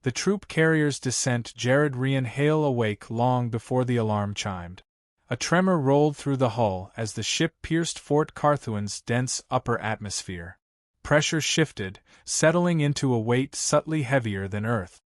The troop carrier's descent jarred Hale awake long before the alarm chimed. A tremor rolled through the hull as the ship pierced Fort Carthuan's dense upper atmosphere. Pressure shifted, settling into a weight subtly heavier than Earth.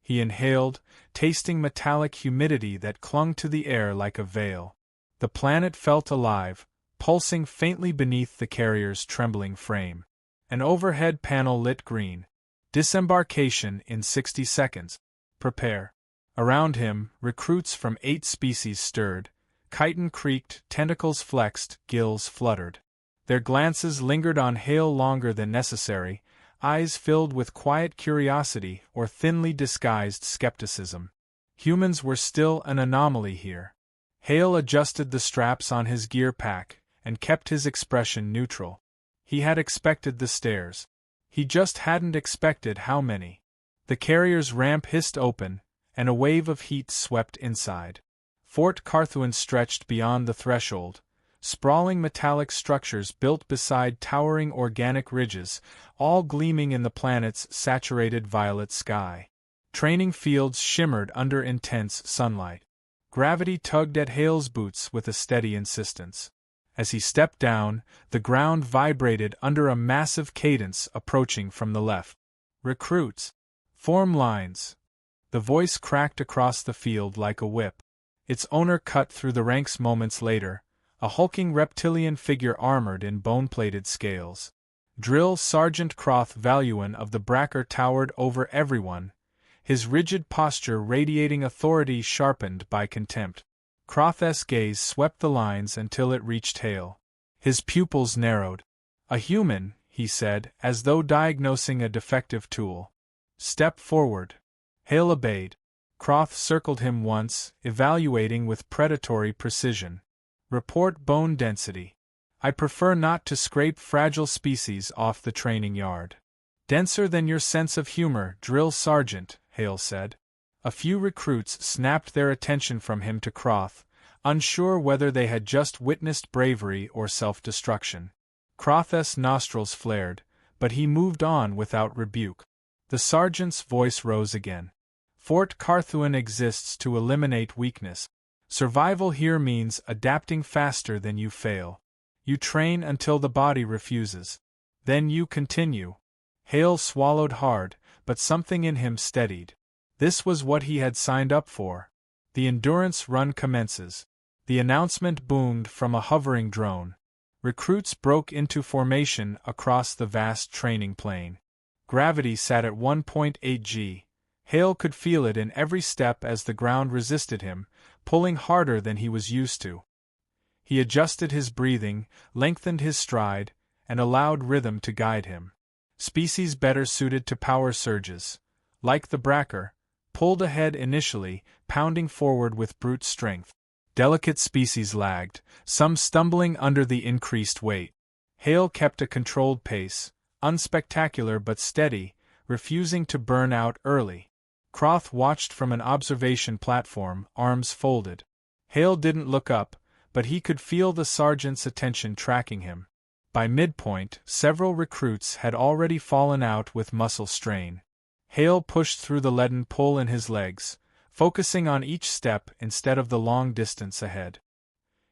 He inhaled, tasting metallic humidity that clung to the air like a veil. The planet felt alive, pulsing faintly beneath the carrier's trembling frame. An overhead panel lit green. Disembarkation in 60 seconds. Prepare. Around him, recruits from 8 species stirred. Chitin creaked, tentacles flexed, gills fluttered. Their glances lingered on Hale longer than necessary, eyes filled with quiet curiosity or thinly disguised skepticism. Humans were still an anomaly here. Hale adjusted the straps on his gear pack and kept his expression neutral. He had expected the stares. He just hadn't expected how many. The carrier's ramp hissed open, and a wave of heat swept inside. Fort Carthuan stretched beyond the threshold, sprawling metallic structures built beside towering organic ridges, all gleaming in the planet's saturated violet sky. Training fields shimmered under intense sunlight. Gravity tugged at Hale's boots with a steady insistence. As he stepped down, the ground vibrated under a massive cadence approaching from the left. "Recruits! Form lines!" The voice cracked across the field like a whip. Its owner cut through the ranks moments later, a hulking reptilian figure armored in bone-plated scales. Drill Sergeant Croth Valuan of the Bracker towered over everyone, his rigid posture radiating authority sharpened by contempt. Croth's gaze swept the lines until it reached Hale. His pupils narrowed. "A human," he said, as though diagnosing a defective tool. "Step forward." Hale obeyed. Croth circled him once, evaluating with predatory precision. "Report bone density. I prefer not to scrape fragile species off the training yard." "Denser than your sense of humor, Drill Sergeant," Hale said. A few recruits snapped their attention from him to Croth, unsure whether they had just witnessed bravery or self-destruction. Croth's nostrils flared, but he moved on without rebuke. The sergeant's voice rose again. "Fort Carthuan exists to eliminate weakness. Survival here means adapting faster than you fail. You train until the body refuses. Then you continue." Hale swallowed hard, but something in him steadied. This was what he had signed up for. The endurance run commences. The announcement boomed from a hovering drone. Recruits broke into formation across the vast training plain. Gravity sat at 1.8 g. Hale could feel it in every step as the ground resisted him, pulling harder than he was used to. He adjusted his breathing, lengthened his stride, and allowed rhythm to guide him. Species better suited to power surges, like the Bracker, pulled ahead initially, pounding forward with brute strength. Delicate species lagged, some stumbling under the increased weight. Hale kept a controlled pace, unspectacular but steady, refusing to burn out early. Croth watched from an observation platform, arms folded. Hale didn't look up, but he could feel the sergeant's attention tracking him. By midpoint, several recruits had already fallen out with muscle strain. Hale pushed through the leaden pull in his legs, focusing on each step instead of the long distance ahead.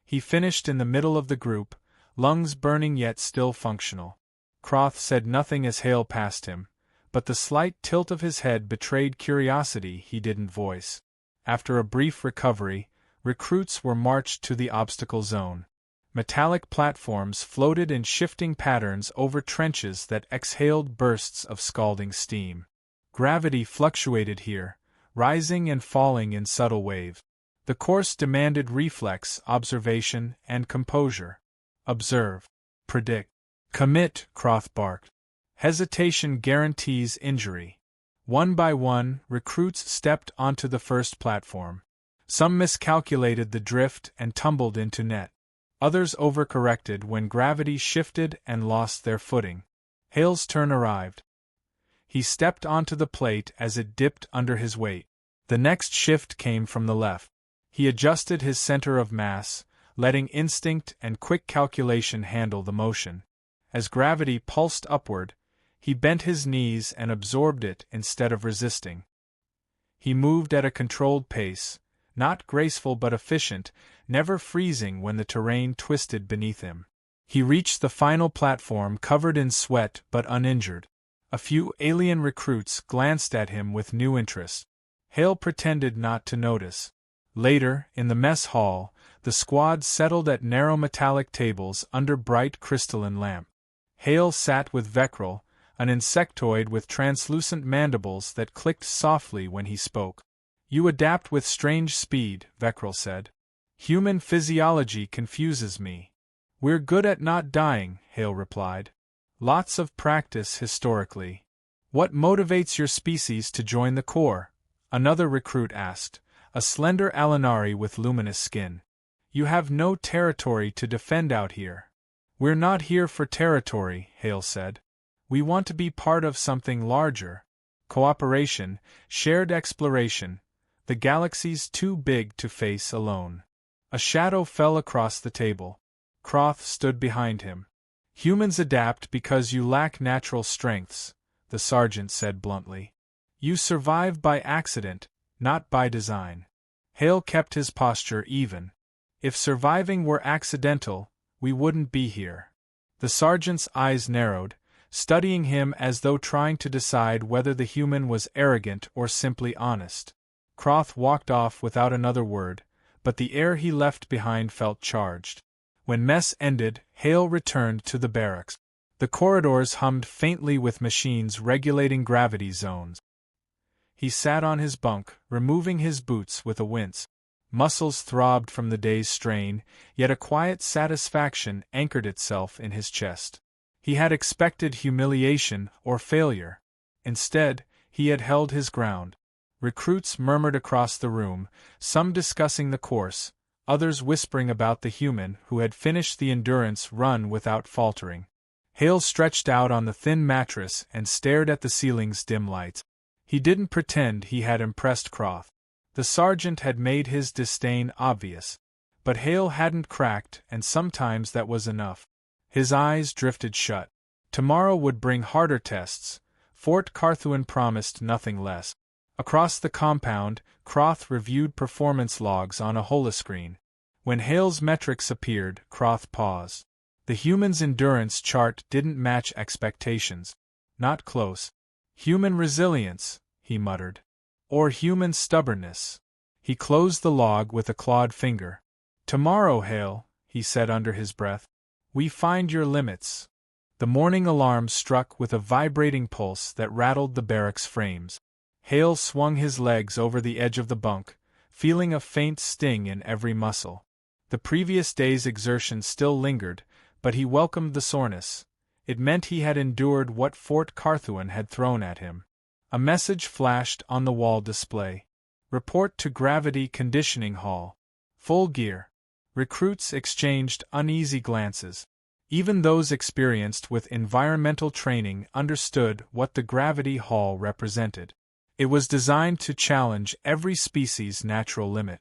He finished in the middle of the group, lungs burning yet still functional. Croth said nothing as Hale passed him, but the slight tilt of his head betrayed curiosity he didn't voice. After a brief recovery, recruits were marched to the obstacle zone. Metallic platforms floated in shifting patterns over trenches that exhaled bursts of scalding steam. Gravity fluctuated here, rising and falling in subtle waves. The course demanded reflex, observation, and composure. Observe. Predict. Commit, Croth barked. Hesitation guarantees injury. One by one, recruits stepped onto the first platform. Some miscalculated the drift and tumbled into net. Others overcorrected when gravity shifted and lost their footing. Hale's turn arrived. He stepped onto the plate as it dipped under his weight. The next shift came from the left. He adjusted his center of mass, letting instinct and quick calculation handle the motion. As gravity pulsed upward, he bent his knees and absorbed it instead of resisting. He moved at a controlled pace, not graceful but efficient, never freezing when the terrain twisted beneath him. He reached the final platform covered in sweat but uninjured. A few alien recruits glanced at him with new interest. Hale pretended not to notice. Later, in the mess hall, the squad settled at narrow metallic tables under bright crystalline lamp. Hale sat with Veckrel, an insectoid with translucent mandibles that clicked softly when he spoke. "You adapt with strange speed," Veckrel said. "Human physiology confuses me." "We're good at not dying," Hale replied. "Lots of practice historically." "What motivates your species to join the Corps?" another recruit asked, a slender Alinari with luminous skin. "You have no territory to defend out here." "We're not here for territory," Hale said. "We want to be part of something larger. Cooperation, shared exploration. The galaxy's too big to face alone." A shadow fell across the table. Croth stood behind him. "Humans adapt because you lack natural strengths," the sergeant said bluntly. "You survive by accident, not by design." Hale kept his posture even. "If surviving were accidental, we wouldn't be here." The sergeant's eyes narrowed, studying him as though trying to decide whether the human was arrogant or simply honest. Croth walked off without another word, but the air he left behind felt charged. When mess ended, Hale returned to the barracks. The corridors hummed faintly with machines regulating gravity zones. He sat on his bunk, removing his boots with a wince. Muscles throbbed from the day's strain, yet a quiet satisfaction anchored itself in his chest. He had expected humiliation or failure. Instead, he had held his ground. Recruits murmured across the room, some discussing the course, others whispering about the human who had finished the endurance run without faltering. Hale stretched out on the thin mattress and stared at the ceiling's dim lights. He didn't pretend he had impressed Croth. The sergeant had made his disdain obvious. But Hale hadn't cracked, and sometimes that was enough. His eyes drifted shut. Tomorrow would bring harder tests. Fort Carthuan promised nothing less. Across the compound, Croth reviewed performance logs on a holoscreen. When Hale's metrics appeared, Croth paused. The human's endurance chart didn't match expectations. Not close. "Human resilience," he muttered. "Or human stubbornness." He closed the log with a clawed finger. "Tomorrow, Hale," he said under his breath, "we find your limits." The morning alarm struck with a vibrating pulse that rattled the barracks frames. Hale swung his legs over the edge of the bunk, feeling a faint sting in every muscle. The previous day's exertion still lingered, but he welcomed the soreness. It meant he had endured what Fort Carthuan had thrown at him. A message flashed on the wall display. "Report to Gravity Conditioning Hall. Full gear." Recruits exchanged uneasy glances. Even those experienced with environmental training understood what the Gravity Hall represented. It was designed to challenge every species' natural limit.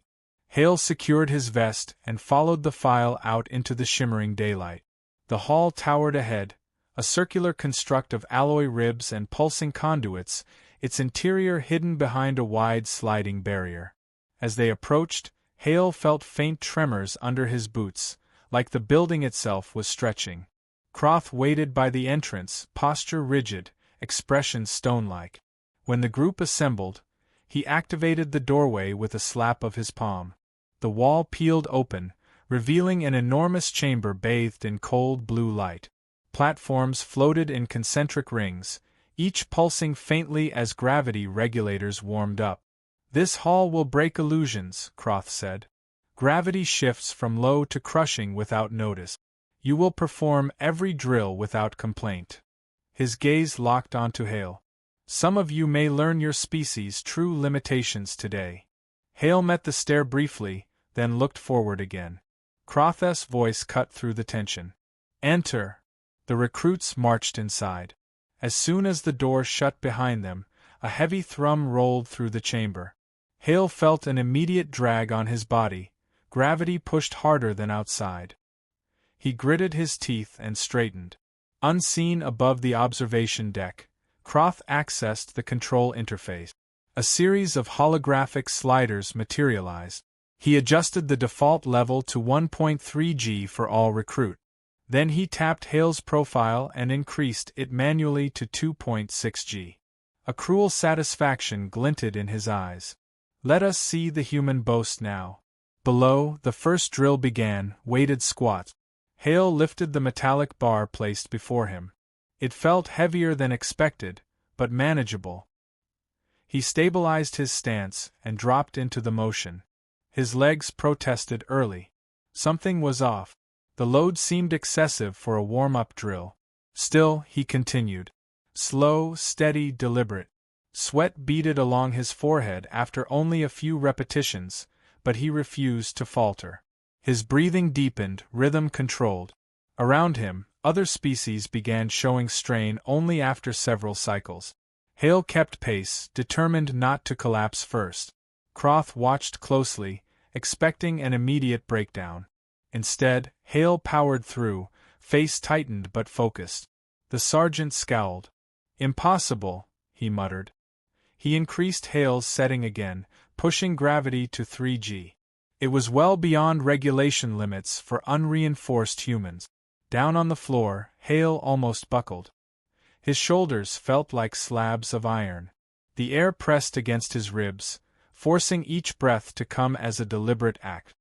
Hale secured his vest and followed the file out into the shimmering daylight. The hall towered ahead, a circular construct of alloy ribs and pulsing conduits, its interior hidden behind a wide sliding barrier. As they approached, Hale felt faint tremors under his boots, like the building itself was stretching. Croth waited by the entrance, posture rigid, expression stone-like. When the group assembled, he activated the doorway with a slap of his palm. The wall peeled open, revealing an enormous chamber bathed in cold blue light. Platforms floated in concentric rings, each pulsing faintly as gravity regulators warmed up. "This hall will break illusions," Croth said. "Gravity shifts from low to crushing without notice. You will perform every drill without complaint." His gaze locked onto Hale. "Some of you may learn your species' true limitations today." Hale met the stare briefly, then looked forward again. Croth's voice cut through the tension. "Enter." The recruits marched inside. As soon as the door shut behind them, a heavy thrum rolled through the chamber. Hale felt an immediate drag on his body. Gravity pushed harder than outside. He gritted his teeth and straightened. Unseen above the observation deck, Croth accessed the control interface. A series of holographic sliders materialized. He adjusted the default level to 1.3 G for all recruit. Then he tapped Hale's profile and increased it manually to 2.6 G. A cruel satisfaction glinted in his eyes. Let us see the human boast now. Below, the first drill began, weighted squats. Hale lifted the metallic bar placed before him. It felt heavier than expected, but manageable. He stabilized his stance and dropped into the motion. His legs protested early. Something was off. The load seemed excessive for a warm-up drill. Still, he continued. Slow, steady, deliberate. Sweat beaded along his forehead after only a few repetitions, but he refused to falter. His breathing deepened, rhythm controlled. Around him, other species began showing strain only after several cycles. Hale kept pace, determined not to collapse first. Croth watched closely, expecting an immediate breakdown. Instead, Hale powered through, face tightened but focused. The sergeant scowled. Impossible, he muttered. He increased Hale's setting again, pushing gravity to 3G. It was well beyond regulation limits for unreinforced humans. Down on the floor, Hale almost buckled. His shoulders felt like slabs of iron. The air pressed against his ribs, forcing each breath to come as a deliberate act.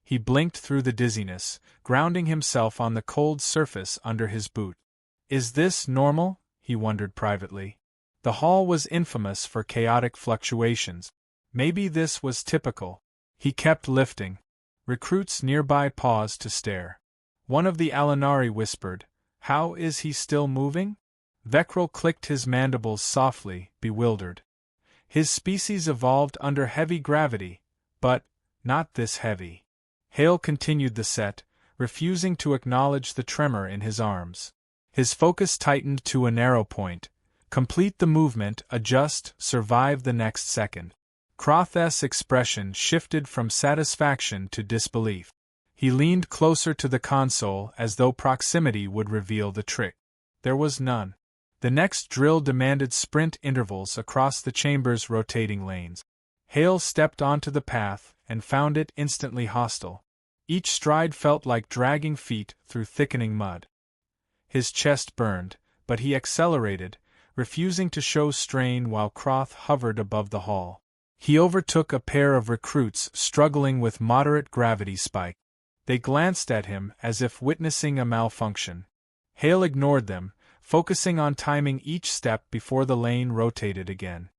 He blinked through the dizziness, grounding himself on the cold surface under his boot. Is this normal? He wondered privately. The hall was infamous for chaotic fluctuations. Maybe this was typical. He kept lifting. Recruits nearby paused to stare. One of the Alinari whispered, "How is he still moving?" Veckrel clicked his mandibles softly, bewildered. His species evolved under heavy gravity, but not this heavy. Hale continued the set, refusing to acknowledge the tremor in his arms. His focus tightened to a narrow point. Complete the movement, adjust, survive the next second. Croth's expression shifted from satisfaction to disbelief. He leaned closer to the console as though proximity would reveal the trick. There was none. The next drill demanded sprint intervals across the chamber's rotating lanes. Hale stepped onto the path and found it instantly hostile. Each stride felt like dragging feet through thickening mud. His chest burned, but he accelerated, refusing to show strain while Croth hovered above the hall. He overtook a pair of recruits struggling with moderate gravity spike. They glanced at him as if witnessing a malfunction. Hale ignored them, focusing on timing each step before the lane rotated again.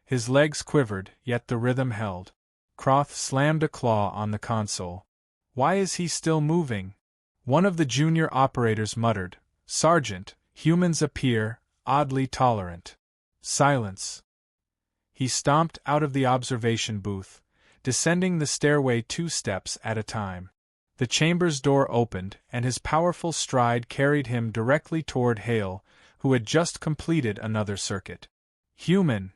His legs quivered, yet the rhythm held. Croth slammed a claw on the console. Why is he still moving? One of the junior operators muttered, "Sergeant, humans appear oddly tolerant." Silence. He stomped out of the observation booth, descending the stairway 2 steps at a time. The chamber's door opened, and his powerful stride carried him directly toward Hale, who had just completed another circuit. "Human!"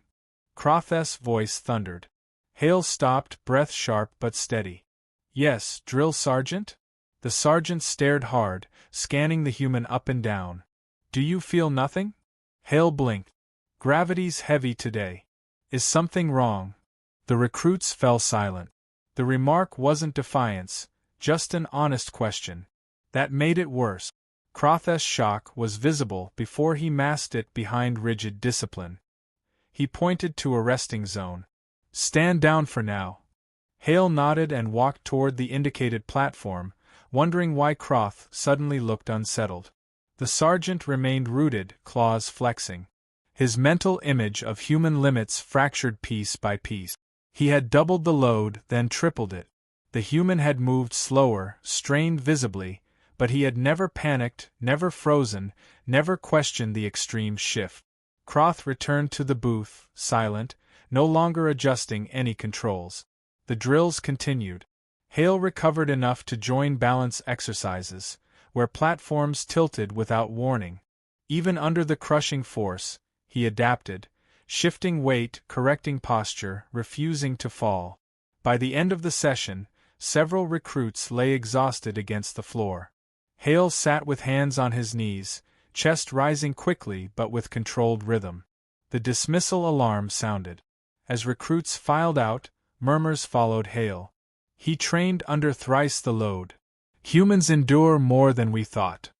Croth's voice thundered. Hale stopped, breath sharp but steady. "Yes, drill sergeant?" The sergeant stared hard, scanning the human up and down. "Do you feel nothing?" Hale blinked. "Gravity's heavy today. Is something wrong?" The recruits fell silent. The remark wasn't defiance, just an honest question. That made it worse. Croth's shock was visible before he masked it behind rigid discipline. He pointed to a resting zone. "Stand down for now." Hale nodded and walked toward the indicated platform, wondering why Croth suddenly looked unsettled. The sergeant remained rooted, claws flexing. His mental image of human limits fractured piece by piece. He had doubled the load, then tripled it. The human had moved slower, strained visibly, but he had never panicked, never frozen, never questioned the extreme shift. Croth returned to the booth, silent, no longer adjusting any controls. The drills continued. Hale recovered enough to join balance exercises, where platforms tilted without warning. Even under the crushing force, he adapted, shifting weight, correcting posture, refusing to fall. By the end of the session, several recruits lay exhausted against the floor. Hale sat with hands on his knees, chest rising quickly but with controlled rhythm. The dismissal alarm sounded. As recruits filed out, murmurs followed Hale. He trained under thrice the load. Humans endure more than we thought.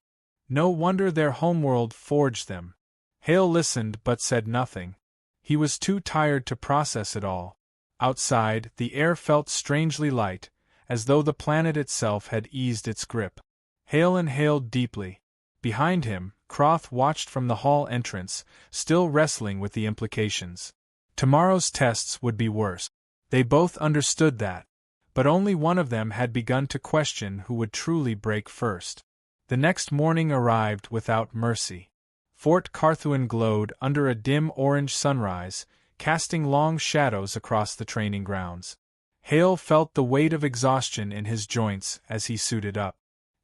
No wonder their homeworld forged them. Hale listened but said nothing. He was too tired to process it all. Outside, the air felt strangely light, as though the planet itself had eased its grip. Hale inhaled deeply. Behind him, Croth watched from the hall entrance, still wrestling with the implications. Tomorrow's tests would be worse. They both understood that. But only one of them had begun to question who would truly break first. The next morning arrived without mercy. Fort Carthuan glowed under a dim orange sunrise, casting long shadows across the training grounds. Hale felt the weight of exhaustion in his joints as he suited up.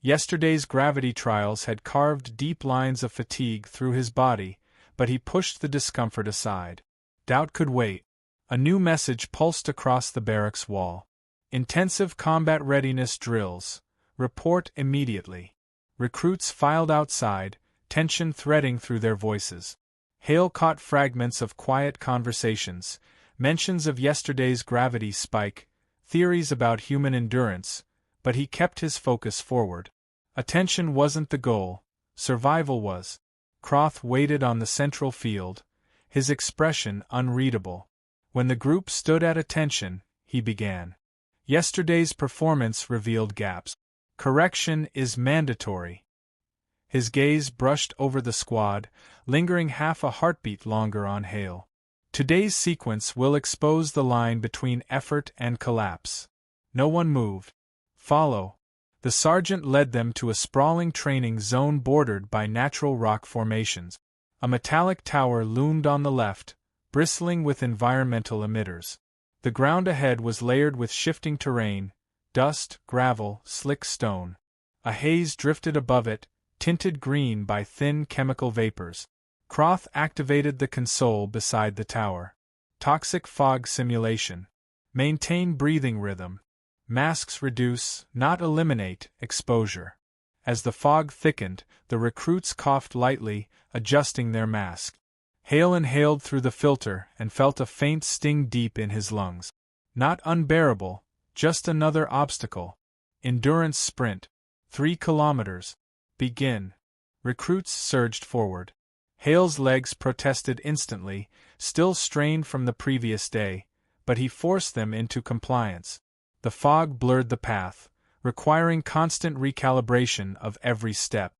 Yesterday's gravity trials had carved deep lines of fatigue through his body, but he pushed the discomfort aside. Doubt could wait. A new message pulsed across the barracks wall. Intensive combat readiness drills. Report immediately. Recruits filed outside, tension threading through their voices. Hale caught fragments of quiet conversations, mentions of yesterday's gravity spike, theories about human endurance, but he kept his focus forward. Attention wasn't the goal, survival was. Croth waited on the central field, his expression unreadable. When the group stood at attention, he began. Yesterday's performance revealed gaps. Correction is mandatory. His gaze brushed over the squad, lingering half a heartbeat longer on Hale. Today's sequence will expose the line between effort and collapse. No one moved. Follow. The sergeant led them to a sprawling training zone bordered by natural rock formations. A metallic tower loomed on the left, bristling with environmental emitters. The ground ahead was layered with shifting terrain, dust, gravel, slick stone. A haze drifted above it, tinted green by thin chemical vapors. Croth activated the console beside the tower. Toxic fog simulation. Maintain breathing rhythm. Masks reduce, not eliminate, exposure. As the fog thickened, the recruits coughed lightly, adjusting their mask. Hale inhaled through the filter and felt a faint sting deep in his lungs. Not unbearable, just another obstacle. Endurance sprint. 3 kilometers. Begin. Recruits surged forward. Hale's legs protested instantly, still strained from the previous day, but he forced them into compliance. The fog blurred the path, requiring constant recalibration of every step.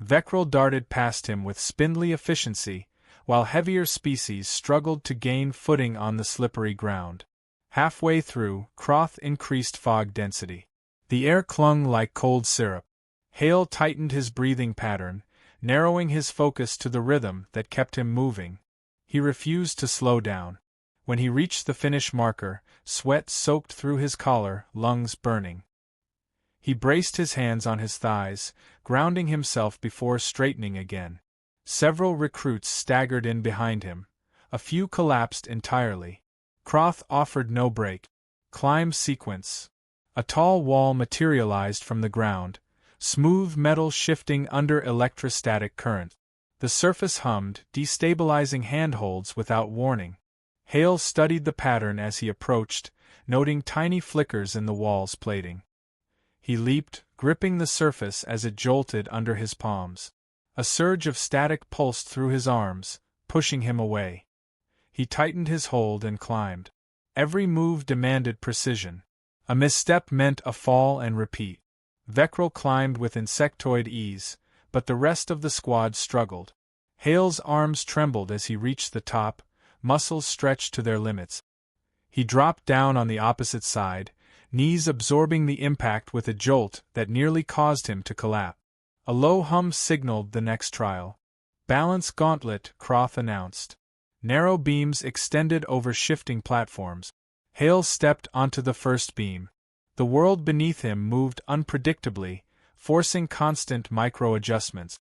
Veckrel darted past him with spindly efficiency, while heavier species struggled to gain footing on the slippery ground. Halfway through, Croth increased fog density. The air clung like cold syrup. Hale tightened his breathing pattern, narrowing his focus to the rhythm that kept him moving. He refused to slow down. When he reached the finish marker, sweat soaked through his collar, lungs burning. He braced his hands on his thighs, grounding himself before straightening again. Several recruits staggered in behind him. A few collapsed entirely. Croth offered no break. Climb sequence. A tall wall materialized from the ground, smooth metal shifting under electrostatic current. The surface hummed, destabilizing handholds without warning. Hale studied the pattern as he approached, noting tiny flickers in the wall's plating. He leaped, gripping the surface as it jolted under his palms. A surge of static pulsed through his arms, pushing him away. He tightened his hold and climbed. Every move demanded precision. A misstep meant a fall and repeat. Veckrel climbed with insectoid ease, but the rest of the squad struggled. Hale's arms trembled as he reached the top, muscles stretched to their limits. He dropped down on the opposite side, knees absorbing the impact with a jolt that nearly caused him to collapse. A low hum signaled the next trial. Balance gauntlet, Croth announced. Narrow beams extended over shifting platforms. Hale stepped onto the first beam. The world beneath him moved unpredictably, forcing constant micro-adjustments.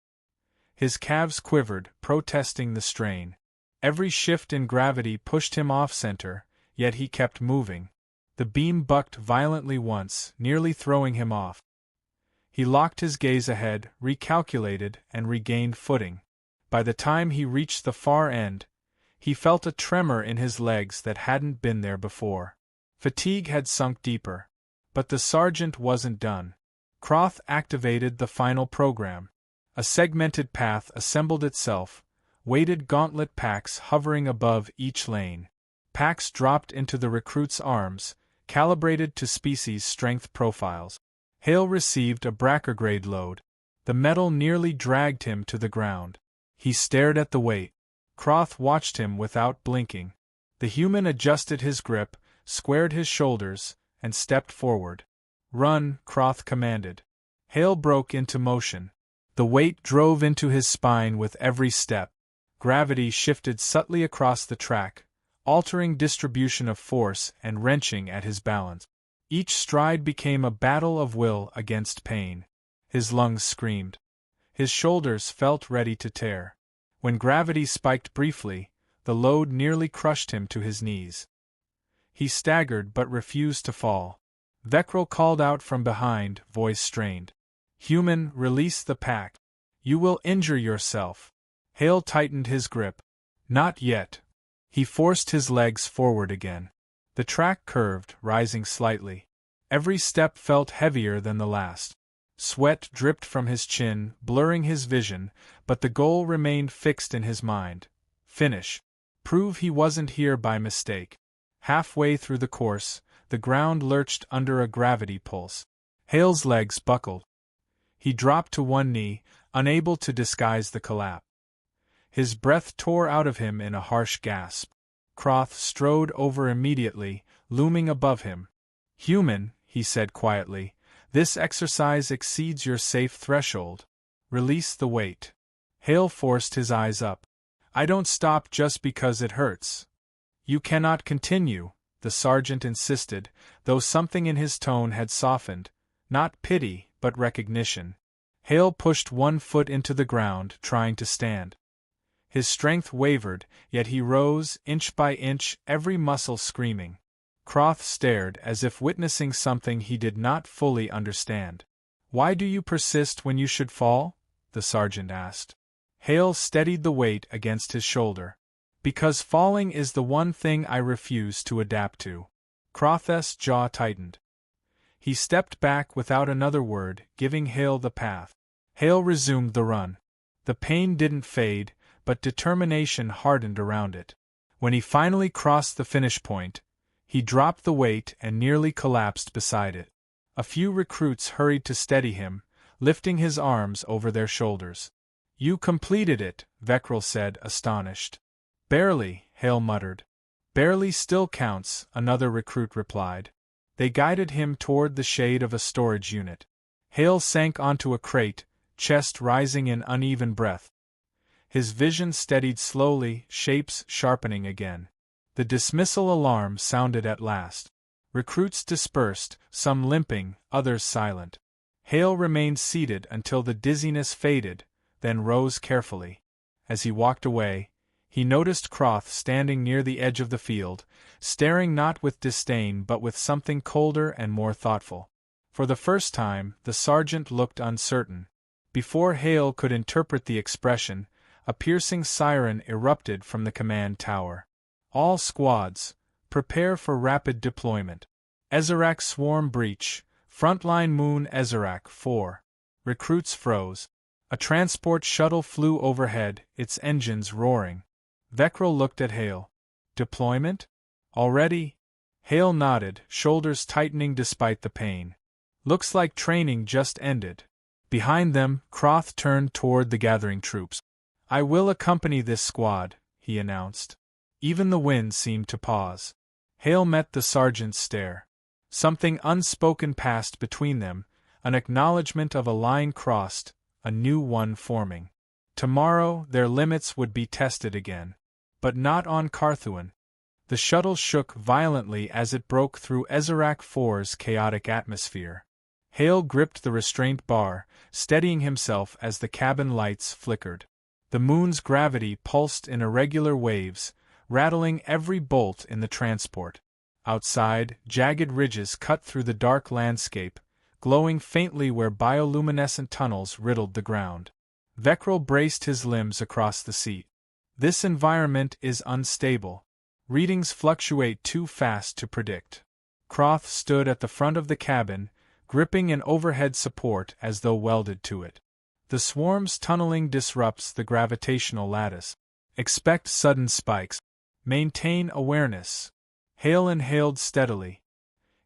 His calves quivered, protesting the strain. Every shift in gravity pushed him off-center, yet he kept moving. The beam bucked violently once, nearly throwing him off. He locked his gaze ahead, recalculated, and regained footing. By the time he reached the far end, He felt a tremor in his legs that hadn't been there before. Fatigue had sunk deeper. But the sergeant wasn't done. Croth activated the final program. A segmented path assembled itself, weighted gauntlet packs hovering above each lane. Packs dropped into the recruits' arms, calibrated to species strength profiles. Hale received a brachygrade load. The metal nearly dragged him to the ground. He stared at the weight. Croth watched him without blinking. The human adjusted his grip, squared his shoulders, and stepped forward. "Run," Croth commanded. Hale broke into motion. The weight drove into his spine with every step. Gravity shifted subtly across the track, altering distribution of force and wrenching at his balance. Each stride became a battle of will against pain. His lungs screamed. His shoulders felt ready to tear. When gravity spiked briefly, the load nearly crushed him to his knees. He staggered but refused to fall. Veckrel called out from behind, voice strained. "Human, release the pack. You will injure yourself." Hale tightened his grip. "Not yet." He forced his legs forward again. The track curved, rising slightly. Every step felt heavier than the last. Sweat dripped from his chin, blurring his vision, but the goal remained fixed in his mind. Finish. Prove he wasn't here by mistake. Halfway through the course, the ground lurched under a gravity pulse. Hale's legs buckled. He dropped to one knee, unable to disguise the collapse. His breath tore out of him in a harsh gasp. Croth strode over immediately, looming above him. "Human," he said quietly, "this exercise exceeds your safe threshold. Release the weight." Hale forced his eyes up. "I don't stop just because it hurts." "You cannot continue," the sergeant insisted, though something in his tone had softened, not pity, but recognition. Hale pushed one foot into the ground, trying to stand. His strength wavered, yet he rose, inch by inch, every muscle screaming. Croth stared as if witnessing something he did not fully understand. "Why do you persist when you should fall?" the sergeant asked. Hale steadied the weight against his shoulder. "Because falling is the one thing I refuse to adapt to." Croth's jaw tightened. He stepped back without another word, giving Hale the path. Hale resumed the run. The pain didn't fade, but determination hardened around it. When he finally crossed the finish point, he dropped the weight and nearly collapsed beside it. A few recruits hurried to steady him, lifting his arms over their shoulders. "You completed it," Veckrel said, astonished. "Barely," Hale muttered. "Barely still counts," another recruit replied. They guided him toward the shade of a storage unit. Hale sank onto a crate, chest rising in uneven breath. His vision steadied slowly, shapes sharpening again. The dismissal alarm sounded at last. Recruits dispersed, some limping, others silent. Hale remained seated until the dizziness faded, then rose carefully. As he walked away, he noticed Croth standing near the edge of the field, staring not with disdain but with something colder and more thoughtful. For the first time, the sergeant looked uncertain. Before Hale could interpret the expression, a piercing siren erupted from the command tower. "All squads, prepare for rapid deployment. Ezerak swarm breach, frontline Moon Ezerak 4. Recruits froze. A transport shuttle flew overhead, its engines roaring. Veckrel looked at Hale. "Deployment? Already?" Hale nodded, shoulders tightening despite the pain. "Looks like training just ended." Behind them, Croth turned toward the gathering troops. "I will accompany this squad," he announced. Even the wind seemed to pause. Hale met the sergeant's stare. Something unspoken passed between them, an acknowledgement of a line crossed, a new one forming. Tomorrow their limits would be tested again. But not on Carthuan. The shuttle shook violently as it broke through Ezerak 4's chaotic atmosphere. Hale gripped the restraint bar, steadying himself as the cabin lights flickered. The moon's gravity pulsed in irregular waves, rattling every bolt in the transport. Outside, jagged ridges cut through the dark landscape, glowing faintly where bioluminescent tunnels riddled the ground. Veckrel braced his limbs across the seat. This environment is unstable. Readings fluctuate too fast to predict. Croth stood at the front of the cabin, gripping an overhead support as though welded to it. The swarm's tunneling disrupts the gravitational lattice. Expect sudden spikes. Maintain awareness. Hale inhaled steadily.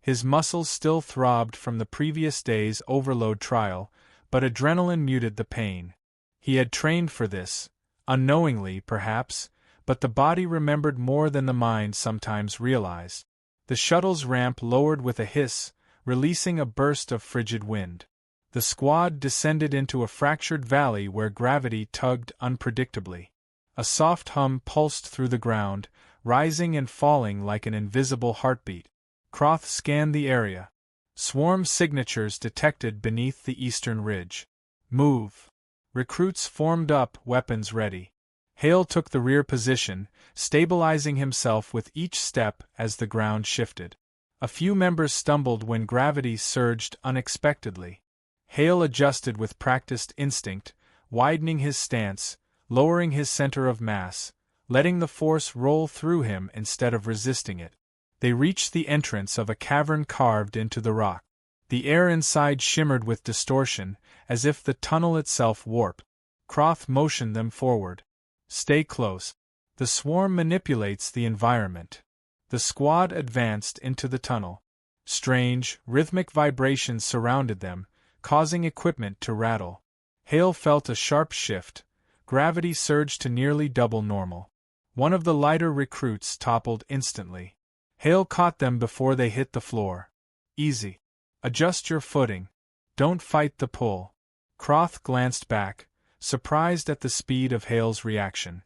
His muscles still throbbed from the previous day's overload trial, but adrenaline muted the pain. He had trained for this, unknowingly perhaps, but the body remembered more than the mind sometimes realized. The shuttle's ramp lowered with a hiss, releasing a burst of frigid wind. The squad descended into a fractured valley where gravity tugged unpredictably. A soft hum pulsed through the ground, rising and falling like an invisible heartbeat. Croth scanned the area. Swarm signatures detected beneath the eastern ridge. Move. Recruits formed up, weapons ready. Hale took the rear position, stabilizing himself with each step as the ground shifted. A few members stumbled when gravity surged unexpectedly. Hale adjusted with practiced instinct, widening his stance, lowering his center of mass, letting the force roll through him instead of resisting it. They reached the entrance of a cavern carved into the rock. The air inside shimmered with distortion, as if the tunnel itself warped. Croth motioned them forward. Stay close. The swarm manipulates the environment. The squad advanced into the tunnel. Strange, rhythmic vibrations surrounded them, causing equipment to rattle. Hale felt a sharp shift. Gravity surged to nearly double normal. One of the lighter recruits toppled instantly. Hale caught them before they hit the floor. Easy. Adjust your footing. Don't fight the pull. Croth glanced back, surprised at the speed of Hale's reaction.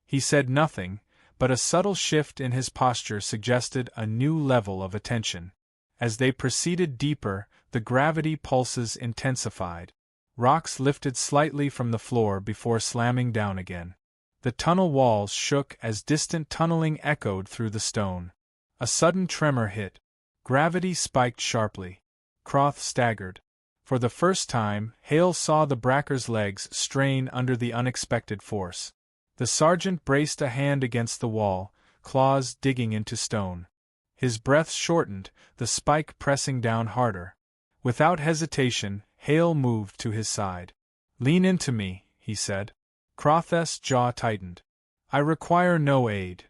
He said nothing, but a subtle shift in his posture suggested a new level of attention. As they proceeded deeper, the gravity pulses intensified. Rocks lifted slightly from the floor before slamming down again. The tunnel walls shook as distant tunneling echoed through the stone. A sudden tremor hit. Gravity spiked sharply. Croth staggered. For the first time, Hale saw the bracker's legs strain under the unexpected force. The sergeant braced a hand against the wall, claws digging into stone. His breath shortened, the spike pressing down harder. Without hesitation, Hale moved to his side. "Lean into me," he said. Croth's jaw tightened. "I require no aid."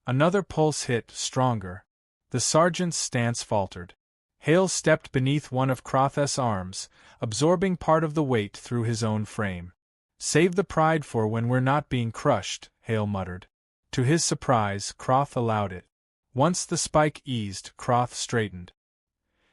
Another pulse hit, stronger. The sergeant's stance faltered. Hale stepped beneath one of Croth's arms, absorbing part of the weight through his own frame. "Save the pride for when we're not being crushed," Hale muttered. To his surprise, Croth allowed it. Once the spike eased, Croth straightened.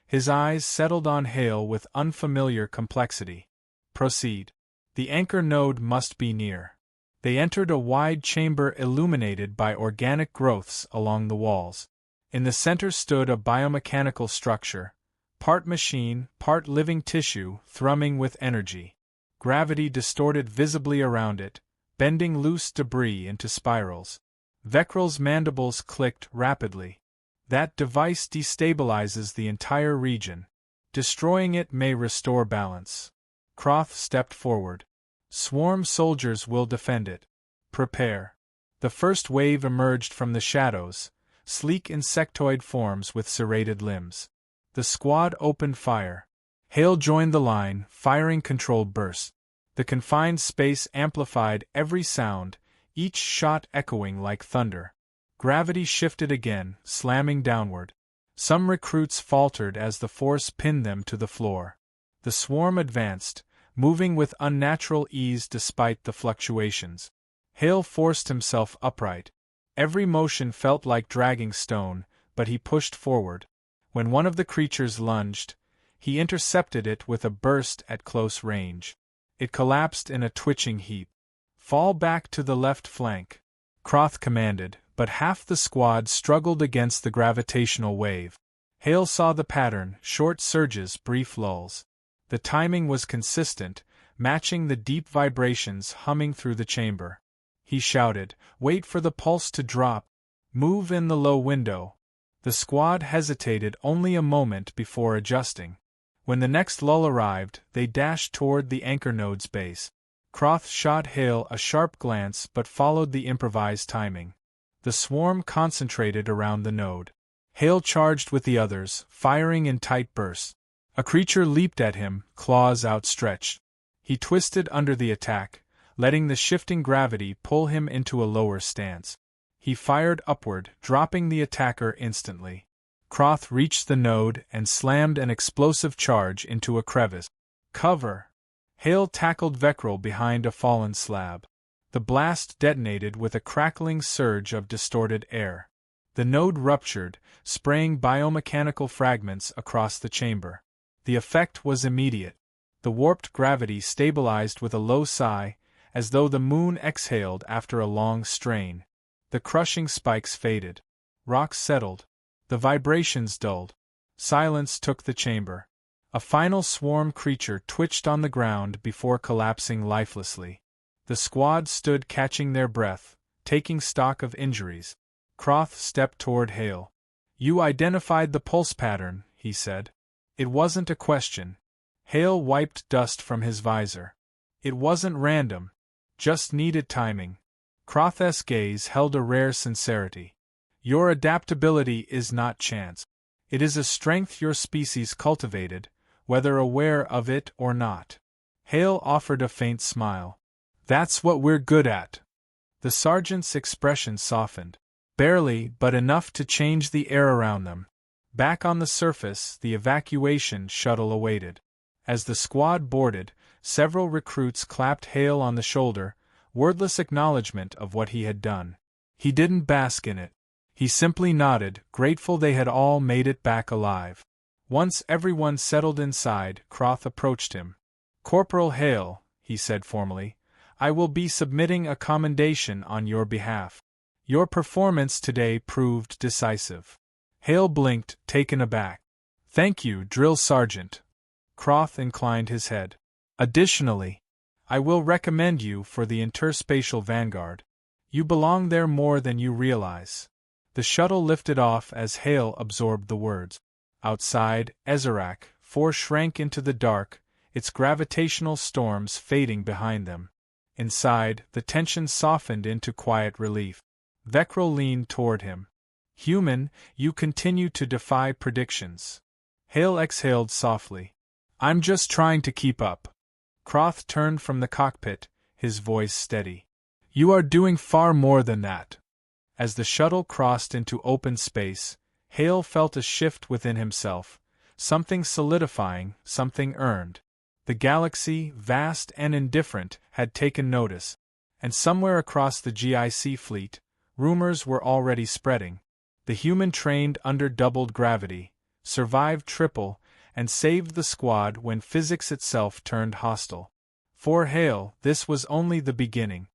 His eyes settled on Hale with unfamiliar complexity. "Proceed. The anchor node must be near." They entered a wide chamber illuminated by organic growths along the walls. In the center stood a biomechanical structure, part machine, part living tissue, thrumming with energy. Gravity distorted visibly around it, bending loose debris into spirals. Vekral's mandibles clicked rapidly. That device destabilizes the entire region. Destroying it may restore balance. Croth stepped forward. "Swarm soldiers will defend it. Prepare." The first wave emerged from the shadows, sleek insectoid forms with serrated limbs. The squad opened fire. Hale joined the line, firing controlled bursts. The confined space amplified every sound, each shot echoing like thunder. Gravity shifted again, slamming downward. Some recruits faltered as the force pinned them to the floor. The swarm advanced, moving with unnatural ease despite the fluctuations. Hale forced himself upright. Every motion felt like dragging stone, but he pushed forward. When one of the creatures lunged, he intercepted it with a burst at close range. It collapsed in a twitching heap. "Fall back to the left flank," Croth commanded, but half the squad struggled against the gravitational wave. Hale saw the pattern, short surges, brief lulls. The timing was consistent, matching the deep vibrations humming through the chamber. He shouted, "Wait for the pulse to drop. Move in the low window." The squad hesitated only a moment before adjusting. When the next lull arrived, they dashed toward the anchor node's base. Croth shot Hale a sharp glance but followed the improvised timing. The swarm concentrated around the node. Hale charged with the others, firing in tight bursts. A creature leaped at him, claws outstretched. He twisted under the attack, letting the shifting gravity pull him into a lower stance. He fired upward, dropping the attacker instantly. Croth reached the node and slammed an explosive charge into a crevice. Cover! Hale tackled Veckrel behind a fallen slab. The blast detonated with a crackling surge of distorted air. The node ruptured, spraying biomechanical fragments across the chamber. The effect was immediate. The warped gravity stabilized with a low sigh, as though the moon exhaled after a long strain. The crushing spikes faded. Rocks settled. The vibrations dulled. Silence took the chamber. A final swarm creature twitched on the ground before collapsing lifelessly. The squad stood catching their breath, taking stock of injuries. Croth stepped toward Hale. "You identified the pulse pattern," he said. "It wasn't a question." Hale wiped dust from his visor. "It wasn't random. Just needed timing." Croth's gaze held a rare sincerity. "Your adaptability is not chance. It is a strength your species cultivated, whether aware of it or not." Hale offered a faint smile. "That's what we're good at." The sergeant's expression softened. Barely, but enough to change the air around them. Back on the surface, the evacuation shuttle awaited. As the squad boarded, several recruits clapped Hale on the shoulder, wordless acknowledgement of what he had done. He didn't bask in it. He simply nodded, grateful they had all made it back alive. Once everyone settled inside, Croth approached him. "Corporal Hale," he said formally, "I will be submitting a commendation on your behalf. Your performance today proved decisive." Hale blinked, taken aback. "Thank you, Drill Sergeant." Croth inclined his head. "Additionally, I will recommend you for the Interspatial Vanguard. You belong there more than you realize." The shuttle lifted off as Hale absorbed the words. Outside, Ezerak, 4 shrank into the dark, its gravitational storms fading behind them. Inside, the tension softened into quiet relief. Veckrel leaned toward him. "Human, you continue to defy predictions." Hale exhaled softly. "I'm just trying to keep up." Croth turned from the cockpit, his voice steady. "You are doing far more than that." As the shuttle crossed into open space, Hale felt a shift within himself, something solidifying, something earned. The galaxy, vast and indifferent, had taken notice, and somewhere across the GIC fleet, rumors were already spreading. The human trained under doubled gravity, survived triple, and saved the squad when physics itself turned hostile. For Hale, this was only the beginning.